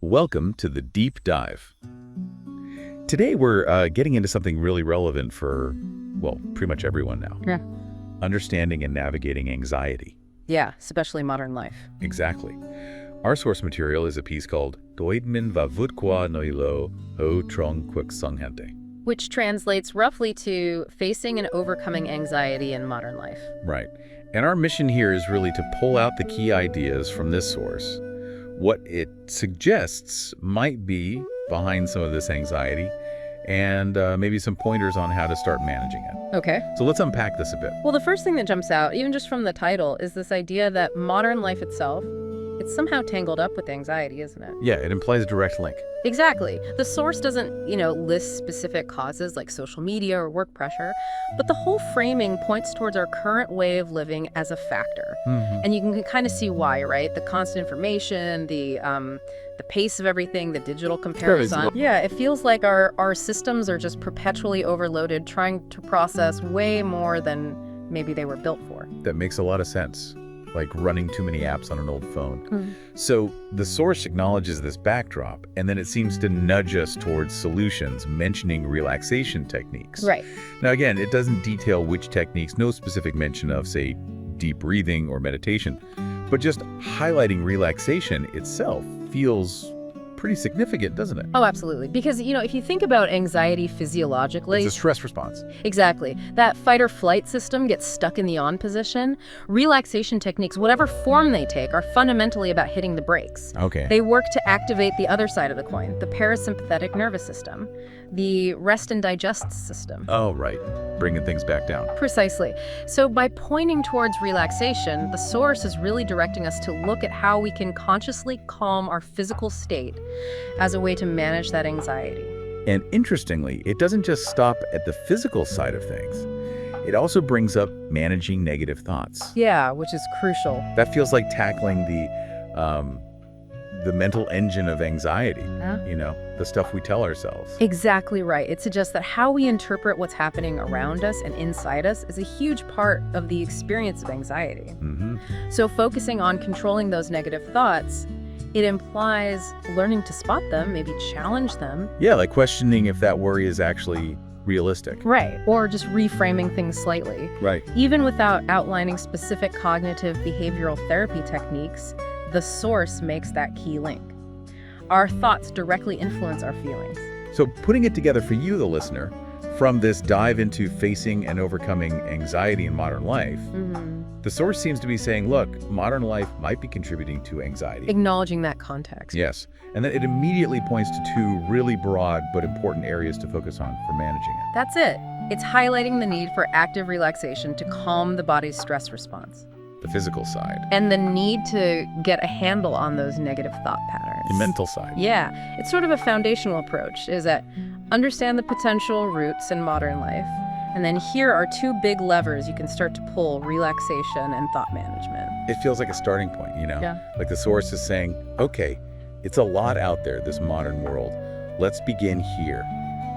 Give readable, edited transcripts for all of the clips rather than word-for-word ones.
Welcome to the Deep Dive. Today we're getting into something really relevant for, well, pretty much everyone now. Yeah. Understanding and navigating anxiety. Yeah, especially modern life. Exactly. Our source material is a piece called Doidmin va vutkwa noilo ho trong kwik songhente. Which translates roughly to facing and overcoming anxiety in modern life. Right. And our mission here is really to pull out the key ideas from this source, what it suggests might be behind some of this anxiety, and maybe some pointers on how to start managing it. Okay. So let's unpack this a bit. Well, the first thing that jumps out, even just from the title, is this idea that modern life itself, it's somehow tangled up with anxiety, isn't it? Yeah, it implies a direct link. Exactly. The source doesn't, list specific causes like social media or work pressure, but the whole framing points towards our current way of living as a factor. And you can kind of see why, right? The constant information, the pace of everything, the digital comparison. Yeah, it feels like our systems are just perpetually overloaded, trying to process way more than maybe they were built for. That makes a lot of sense, like running too many apps on an old phone. So the source acknowledges this backdrop, and then it seems to nudge us towards solutions, mentioning relaxation techniques. Right. Now, again, it doesn't detail which techniques, no specific mention of, say, deep breathing or meditation, but just highlighting relaxation itself feels pretty significant, doesn't it? Oh, absolutely. Because, if you think about anxiety physiologically... It's a stress response. Exactly. That fight or flight system gets stuck in the on position. Relaxation techniques, whatever form they take, are fundamentally about hitting the brakes. Okay. They work to activate the other side of the coin, the parasympathetic nervous system, the rest and digest system. Oh, right. Bringing things back down. Precisely. So by pointing towards relaxation, the source is really directing us to look at how we can consciously calm our physical state as a way to manage that anxiety. And interestingly, it doesn't just stop at the physical side of things. It also brings up managing negative thoughts. Yeah, which is crucial. That feels like tackling the mental engine of anxiety, the stuff we tell ourselves. Exactly right. It suggests that how we interpret what's happening around us and inside us is a huge part of the experience of anxiety. So focusing on controlling those negative thoughts, it implies learning to spot them, maybe challenge them. Yeah, like questioning if that worry is actually realistic. Right. Or just reframing things slightly. Right. Even without outlining specific cognitive behavioral therapy techniques, the source makes that key link. Our thoughts directly influence our feelings. So putting it together for you, the listener, from this dive into facing and overcoming anxiety in modern life, the source seems to be saying, look, modern life might be contributing to anxiety. Acknowledging that context. Yes. And then it immediately points to two really broad but important areas to focus on for managing it. That's it. It's highlighting the need for active relaxation to calm the body's stress response. The physical side. And the need to get a handle on those negative thought patterns. The mental side. Yeah. It's sort of a foundational approach, is that understand the potential roots in modern life. And then here are two big levers you can start to pull: relaxation and thought management. It feels like a starting point, Yeah. Like the source is saying, okay, it's a lot out there, this modern world. Let's begin here.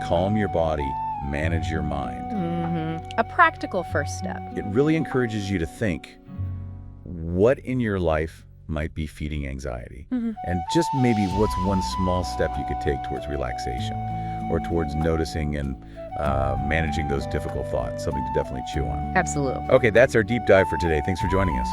Calm your body, manage your mind. A practical first step. It really encourages you to think, what in your life might be feeding anxiety? And just maybe what's one small step you could take towards relaxation or towards noticing and managing those difficult thoughts, something to definitely chew on. Absolutely. Okay, that's our deep dive for today. Thanks for joining us.